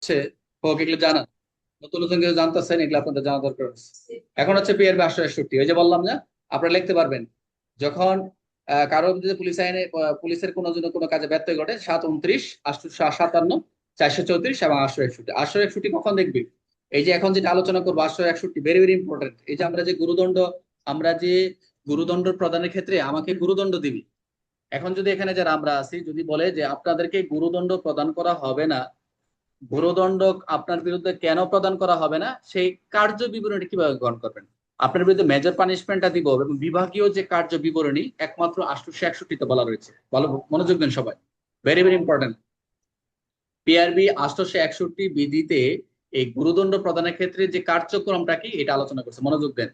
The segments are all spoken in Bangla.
হচ্ছে হোক, এগুলো জানা নতুন নতুন কিছু জানতেছেন, এগুলো আপনাদের জানা দরকার আছে। এখন হচ্ছে পিআরবি 861, ওই যে বললাম না, আপনারা লিখতে পারবেন যখন কারো যদি পুলিশ আইনে পুলিশের কোনো জন্য কোনো কাজে ব্যত্যয় ঘটে, 729, 857, 434 এবং 861। 861 কখন দেখবি? এই যে এখন যেটা আলোচনা করবো 861 ভেরি ভেরি ইম্পর্টেন্ট। এই যে আমরা যে গুরুদণ্ড প্রদানের ক্ষেত্রে আমাকে গুরুদণ্ড দিবি। এখন যদি এখানে যারা আমরা আছি যদি বলে যে আপনাদেরকে গুরুদণ্ড প্রদান করা হবে না, গুরুদণ্ড আপনার বিরুদ্ধে কেন প্রদান করা হবে না, সেই কার্য বিবরণী কিভাবে গ্রহণ করবেন? আপনার বিরুদ্ধে মেজর পানিশমেন্টটা দিব এবং বিভাগীয় যে কার্য বিবরণী একমাত্র 861-তে বলা রয়েছে। ভালো মনোযোগ দেন সবাই, ভেরি ভেরি ইম্পর্টেন্ট। পিআরবি 861 বিধিতে এই গুরুদণ্ড প্রদানের ক্ষেত্রে যে কার্যক্রমটা কি এটা আলোচনা করছে, মনোযোগ দেন।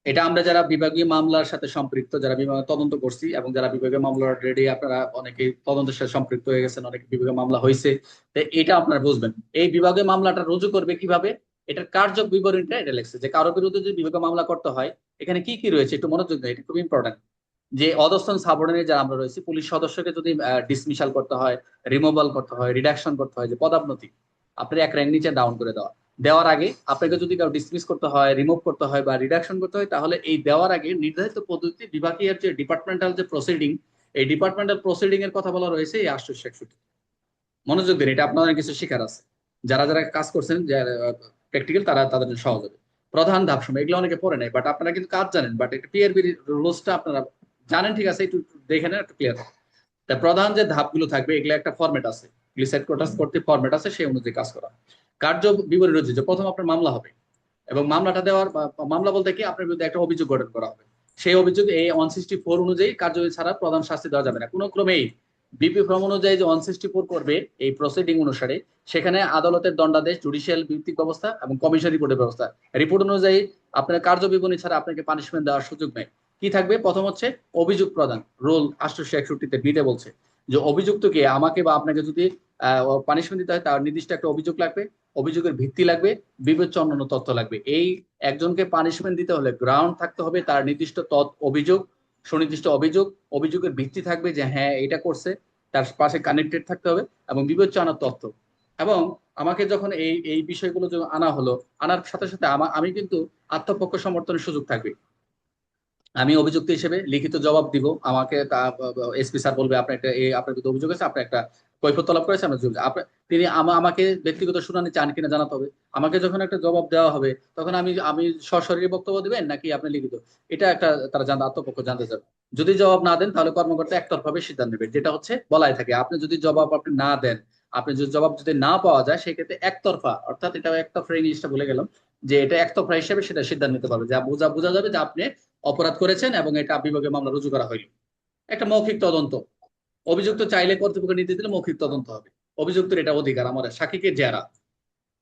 এটা আমরা যারা বিভাগীয় মামলার সাথে সম্পৃক্ত, যারা বিভাগ তদন্ত করছি এবং যারা বিভাগীয় মামলা অলরেডি আপনারা অনেকে তদন্তের সাথে সম্পৃক্ত হয়ে গেছেন, অনেক বিভাগীয় মামলা হয়েছে, তো এটা আপনারা বুঝবেন। এই বিভাগীয় মামলাটা রুজু করবে কিভাবে, এটার কার্য বিবরণীটা এটা লেখছে যে কারো বিরুদ্ধে যদি বিভাগীয় মামলা করতে হয় এখানে কি কি রয়েছে একটু মনোযোগ দেন, এটা খুব ইম্পর্টেন্ট। যে অধস্তন সাবঅর্ডিনেট যারা আমরা রয়েছি, পুলিশ সদস্যকে যদি ডিসমিসাল করতে হয়, রিমুভাল করতে হয়, রিডাকশন করতে হয়, যে পদাবনতি আপনার এক র্যাঙ্ক নিচে ডাউন করে দেওয়া, দেওয়ার আগে আপনাকে যদি কারো ডিসমিস করতে হয়, রিমুভ করতে হয় বা রিডাকশন করতে হয়, তাহলে এই দেওয়ার আগে নির্ধারিত পদ্ধতি বিভাগীয় যে ডিপার্টমেন্টাল যে প্রসিডিং, এই ডিপার্টমেন্টাল প্রসিডিং এর কথা বলা রয়েছে এই 861। মনোযোগ দিন, এটা আপনাদের কিছু শিকার আছে, যারা যারা কাজ করছেন প্র্যাকটিক্যাল তারা তাদের জন্য সহজ হবে। প্রধান ধাপ সময় এগুলো অনেকে পড়ে নেয়, বাট আপনারা কিন্তু কাজ জানেন, বাট একটা পিআরবি রুলসটা আপনারা জানেন, ঠিক আছে, একটু দেখে নেন, একটু ক্লিয়ার। তা প্রধান যে ধাপগুলো থাকবে এগুলো একটা ফরম্যাট আছে, সেট কোটাস করতে ফরম্যাট আছে, সেই অনুযায়ী কাজ করা। কার্য বিবরণী রয়েছে যে প্রথম আপনার মামলা হবে এবং মামলাটা দেওয়ার মামলা বলতে কি আপনার বিরুদ্ধে একটা অভিযোগ গঠন করা হবে। সেই অভিযোগ এই 164 অনুযায়ী কার্যবিধি ছাড়া প্রধান শাস্তি দেওয়া যাবে না কোনো ক্রমেই। বিপি ফর্ম অনুযায়ী যে 164 করবে এই প্রসিডিং অনুসারে, সেখানে আদালতের দণ্ডাদেশ, জুডিশিয়াল ভিত্তিক ব্যবস্থা এবং কমিশন রিপোর্টের ব্যবস্থা। রিপোর্ট অনুযায়ী আপনার কার্য বিবরণী ছাড়া আপনাকে পানিশমেন্ট দেওয়ার সুযোগ নেই। কি থাকবে? প্রথম হচ্ছে অভিযোগ প্রদান, রোল 861-তে বিতে বলছে যে অভিযুক্তকে আমাকে বা আপনাকে যদি পানিশমেন্ট দিতে হয় তার নির্দিষ্ট একটা অভিযোগ লাগবে, অভিযোগের ভিত্তি লাগবে, বিবেচ্য অন্যান্য তথ্য লাগবে। এই একজনকে পানিশমেন্ট দিতে হলে গ্রাউন্ড থাকতে হবে, তার নির্দিষ্ট অভিযোগ, সুনির্দিষ্ট অভিযোগ, অভিযোগের ভিত্তি থাকবে যে হ্যাঁ এটা করছে, তার পাশে কানেক্টেড থাকতে হবে এবং বিবেচ্য আনার তথ্য। এবং আমাকে যখন এই এই বিষয়গুলো যখন আনা হলো, আনার সাথে সাথে আমি কিন্তু আত্মপক্ষ সমর্থনের সুযোগ থাকবে। আমি অভিযুক্ত হিসেবে লিখিত জবাব দিব, আমাকে এসপি স্যার বলবে আপনার একটা আপনার বিরুদ্ধে অভিযোগ আছে, আপনি একটা কৈফিয়ত তলব করেছে, আমরা তিনি আমাকে ব্যক্তিগত শুনানি চান কিনা জানাতে হবে। আমাকে যখন একটা জবাব দেওয়া হবে তখন আমি আমি সশরীরে বক্তব্য দিবেন নাকি আপনি লিখিত, এটা একটা তারা আত্মপক্ষ জানতে চাবে। যদি জবাব না দেন তাহলে কর্মকর্তা একতরফাভাবে সিদ্ধান্ত নেবে, যেটা হচ্ছে বলাই থাকে আপনি যদি জবাব আপনি না দেন, আপনি যদি জবাব যদি না পাওয়া যায় সেক্ষেত্রে একতরফা, অর্থাৎ এটা একতরফা, এই জিনিসটা ভুলে গেলাম, যে এটা একতরফা হিসেবে সেটা সিদ্ধান্ত নিতে পারবে, যা বোঝা বোঝা যাবে যে আপনি অপরাধ করেছেন এবং এটা বিভাগীয় মামলা রুজু করা হইল। একটা মৌখিক তদন্ত, অভিযুক্ত চাইলে কর্তৃপক্ষ নির্দেশ দিলে মৌখিক তদন্ত হবে। অভিযুক্তের এটা অধিকার, আমার সাক্ষীকে জেরা,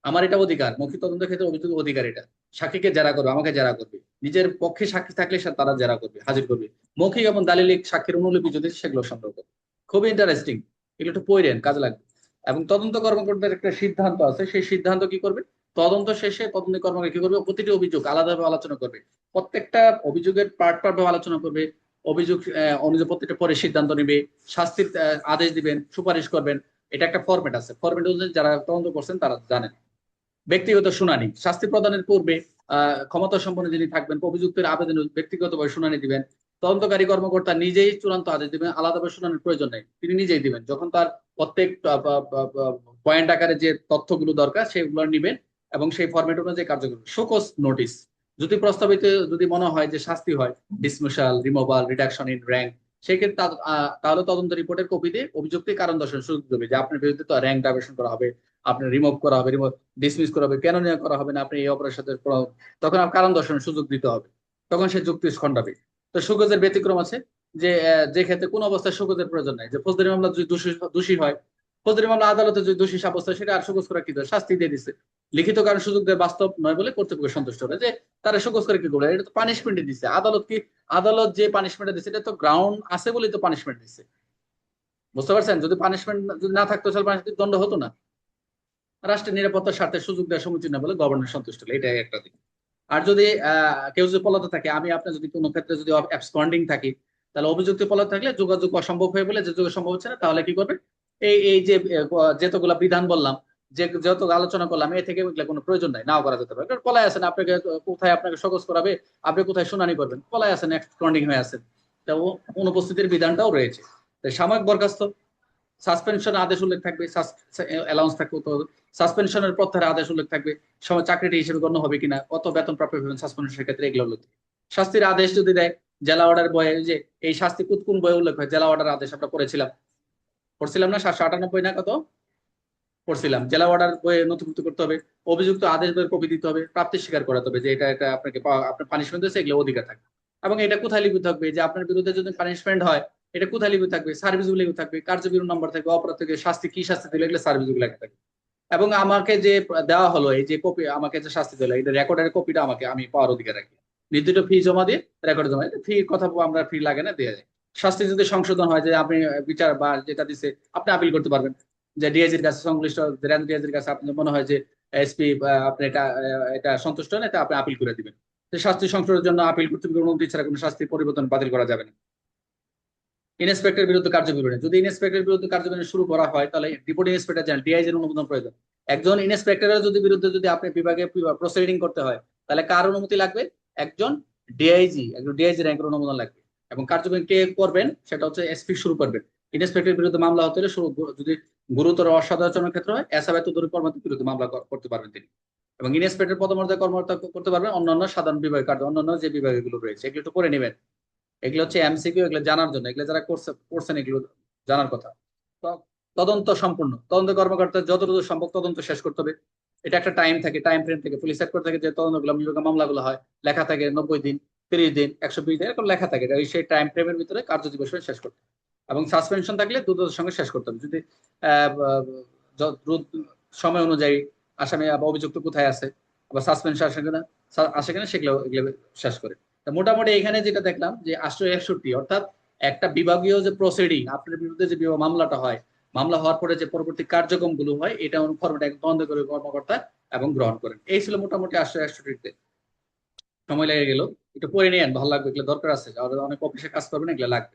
আমার এটা অধিকার, মৌখিক তদন্তের ক্ষেত্রে অভিযুক্ত অধিকার এটা, সাক্ষীকে জেরা করবে, আমাকে জেরা করবে, নিজের পক্ষে সাক্ষী থাকলে তারা জেরা করবে, হাজির করবে। মৌখিক এবং দালিলিক সাক্ষীর অনুলিপি যদি সেগুলো সংগ্রহ করবে। খুবই ইন্টারেস্টিং, এগুলো একটু পড়েন, কাজে লাগবে। এবং তদন্ত কর্মকর্তার একটা সিদ্ধান্ত আছে, সেই সিদ্ধান্ত কি করবে? তদন্ত শেষে তদন্ত কর্মকর্তা কি করবে? প্রতিটি অভিযোগ আলাদাভাবে আলোচনা করবে, প্রত্যেকটা অভিযোগের পার্ট পার্ট ভাবে আলোচনা করবে, অভিযোগ অনুযায়ী প্রত্যেকটা পরে সিদ্ধান্ত নেবে, শাস্তির আদেশ দিবেন, সুপারিশ করবেন। এটা একটা ফরম্যাট আছে, ফরম্যাট অনুযায়ী যারা তদন্ত করছেন তারা জানেন। ব্যক্তিগত শুনানি, শাস্তি প্রদানের পূর্বে ক্ষমতা সম্পন্ন যিনি থাকবেন অভিযুক্তের আবেদন ব্যক্তিগতভাবে শুনানি দিবেন। তদন্তকারী কর্মকর্তা নিজেই চূড়ান্ত আদেশ দিবেন, আলাদাভাবে শুনানির প্রয়োজন নেই, তিনি নিজেই দিবেন। যখন তার প্রত্যেক পয়েন্ট আকারে যে তথ্যগুলো দরকার সেগুলো নেবেন এবং সেই ফরম্যাট অনুযায়ী কার্যকর। শোকজ নোটিশ, যদি প্রস্তাবিত যদি মনে হয় যে শাস্তি হয়, dismissal, removal, reduction in rank, সেক্ষেত্রে তাহলে তদন্ত রিপোর্টের কপি দিয়ে অভিযুক্ত কারণ দর্শানোর সুযোগ দেবে যে আপনার বিরুদ্ধে তো র্যাঙ্ক ডাইভার্সন করা হবে, আপনার রিমুভ করা হবে, ডিসমিস করা হবে, কেন নিয়োগ করা হবে না, আপনি এই অপরাধের সাথে তখন কারণ দর্শানোর সুযোগ দিতে হবে, তখন সে যুক্তি খণ্ডাবে। তো সুগজের ব্যতিক্রম আছে, যে যে ক্ষেত্রে কোন অবস্থায় সুগজের প্রয়োজন নাই, যে ফৌজদারি মামলা যদি দোষী হয়, ফৌজদারি মামলা আদালতে যদি দোষী সাব্যস্ত হয় সেটা আর সুগজ করা কি দরকার, শাস্তি দিয়ে দিচ্ছে। লিখিত কারণ সুযোগ দেয় বাস্তব নয় বলে কর্তৃপক্ষ সন্তুষ্ট হবে, যে তারা সুগজ করে কি করবে, এটা তো পানিশমেন্ট দিচ্ছে আদালত। কি আদালত যে পানিশমেন্ট দিচ্ছে এটা তো গ্রাউন্ড আছে বলেই তো পানিশমেন্ট দিচ্ছে, বুঝতে পারছেন? যদি পানিশমেন্ট যদি না থাকতো তাহলে দণ্ড হতো না। রাষ্ট্রের নিরাপত্তার স্বার্থে সুযোগ দেওয়া সমীচীন না বলে গভর্নর সন্তুষ্ট হলে, এটাই একটা দিক। আর যদি কেউ যদি পলাতক থাকে, আমি আপনার যদি কোনো ক্ষেত্রে যদি অ্যাবসকন্ডিং থাকি, তাহলে অভিযুক্ত পলাতক থাকলে যোগাযোগ অসম্ভব হয়ে বলে, যে যোগাযোগ সম্ভব হচ্ছে না, তাহলে কি করবে? এই এই যে যেতগুলা বিধান বললাম, যে যত আলোচনা করলাম এ থেকে এগুলো কোনো প্রয়োজন নাই, নাও করা যেতে পারে, কারণ পলায় আছেন, আপনাকে কোথায় আপনাকে সকোজ করাবে, আপনি কোথায় শুনানি করবেন, পলায় আছেন, এক্সট্রন্ডিং হয়ে আছেন। তা অনুপস্থিতির বিধানটাও রয়েছে। তাই সাময়িক বরখাস্ত, সাসপেনশন আদেশ উল্লেখ থাকবে, অ্যালাউন্স থাকবে তো, সাসপেনশনের প্রত্যাহারের আদেশ উল্লেখ থাকবে, সময় চাকরিটি হিসেবে গণ্য হবে কিনা, কত বেতন প্রাপ্য হবেন সাসপেনশনের ক্ষেত্রে, এগুলো উল্লেখ থাকবে। শাস্তির আদেশ যদি দেয়, জেলা অর্ডার বয়ে, যে এই শাস্তি কোন কোন বইয়ে উল্লেখ হয়, জেলা অর্ডার আদেশ আমরা পড়েছিলাম, পড়ছিলাম না 798 না কত পড়ছিলাম, জেলা অর্ডার বইয়ে নথিভুক্ত করতে হবে, অভিযুক্ত আদেশ বইয়ের কপি দিতে হবে, প্রাপ্তি স্বীকার করাতে হবে যে এটা এটা আপনাকে আপনার পানিশমেন্ট দিয়েছে, এগুলো অধিকার থাকবে। এবং এটা কোথায় লিপিত থাকবে, যে আপনার বিরুদ্ধে যদি পানিশমেন্ট হয় এটা কোথায় লিপিত থাকবে, সার্ভিস লিপিত থাকবে, কার্যবিরোধ নাম্বার থাকবে, অপরাধ থেকে শাস্তি কি শাস্তি দিলে এগুলো সার্ভিস লেখা থাকবে। এবং আমাকে যে দেওয়া হলো এই যে কপি, আমাকে যে শাস্তি দিলো এটা রেকর্ডের কপিটা আমাকে আমি পাওয়ার অধিকার রাখি, নির্দিষ্ট ফি জমা দিয়ে রেকর্ড জমা দিয়ে, ফি কথা আমরা ফি লাগে না, দেওয়া যায়। শাস্তি যদি সংশোধন হয়, যে আপনি বিচার বা যেটা দিছে আপনি আপিল করতে পারবেন, যে ডিআইজির কাছে সংশ্লিষ্ট ডিআইজির কাছে আপনি মনে হয় যে এসপি আপনি এটা এটা সন্তুষ্ট না, এটা আপনি আপিল করে দিবেন। তো শাস্তি সংশোধনের জন্য আপিল কর্তৃপক্ষের অনুমতি ছাড়া কোনো শাস্তি পরিবর্তন বাতিল করা যাবে না। ইন্সপেক্টরের বিরুদ্ধে কার্যবিবরণী, যদি ইন্সপেক্টরের বিরুদ্ধে কার্যবিবরণী শুরু করা হয় তাহলে ডেপুটি ইন্সপেক্টর জেনারেল ডিআইজির অনুমোদন প্রয়োজন। একজন ইন্সপেক্টরের যদি বিরুদ্ধে যদি আপনি বিভাগে প্রসিডিং করতে হয় তাহলে কার অনুমতি লাগবে, একজন ডিআইজি, একজন ডিআইজি র্যাঙ্কের অনুমোদন লাগবে। এবং কার্যবিবরণী কে করবেন সেটা হচ্ছে এসপি শুরু করবেন। ইন্সপেক্টরের বিরুদ্ধে মামলা হতে হলে শুরু, যদি গুরুতর অসদাচরণের ক্ষেত্রে হয় এসাবেত কর্মকর্তার বিরুদ্ধে মামলা করতে পারবেন তিনি। এবং ইন্সপেক্টর পদমর্যাদা কর্মকর্তা করতে পারবেন অন্যান্য সাধারণ বিভাগের কার্য, অন্যান্য যে বিভাগগুলো রয়েছে এগুলো একটু করে নেবেন। এগুলো হচ্ছে এমসিকিউ, এগুলো জানার জন্য, এগুলো যারা করছেন এগুলো জানার কথা। তদন্ত সম্পূর্ণ, তদন্ত কর্মকর্তা যতটুকু সম্ভব তদন্ত শেষ করতে হবে। এটা একটা টাইম থাকে, টাইম ফ্রেম থেকে, পুলিশ অ্যাক্ট থেকে যে তদন্তগুলো বিভাগে মামলাগুলো হয় লেখা থাকে 90 দিন, 30 দিন, 120 দিন, এরকম লেখা থাকে, সেই টাইম ফ্রেমের ভিতরে কার্যদিবস শেষ করতে হবে। এবং সাসপেনশন থাকলে দ্রুততার সঙ্গে শেষ করতে হবে। যদি আহ, দ্রুত সময় অনুযায়ী আসামি বা অভিযুক্ত কোথায় আছে বা সাসপেনশন আসে কিনা সেগুলো এগুলো শেষ করে। তা মোটামুটি এখানে যেটা দেখলাম যে 861, অর্থাৎ একটা বিভাগীয় যে প্রসিডিং, আপনার বিরুদ্ধে যে মামলাটা হয়, মামলা হওয়ার পরে যে পরবর্তী কার্যক্রম গুলো হয় এটা ফরম্যাট এক তদন্ত করে কর্মকর্তা এবং গ্রহণ করেন। এই ছিল মোটামুটি 861। সময় লেগে গেল, একটু পরে নিয়ে ভালো লাগবে, এগুলো দরকার আছে, অনেক অফিসে কাজ করবেন, এগুলো লাগবে।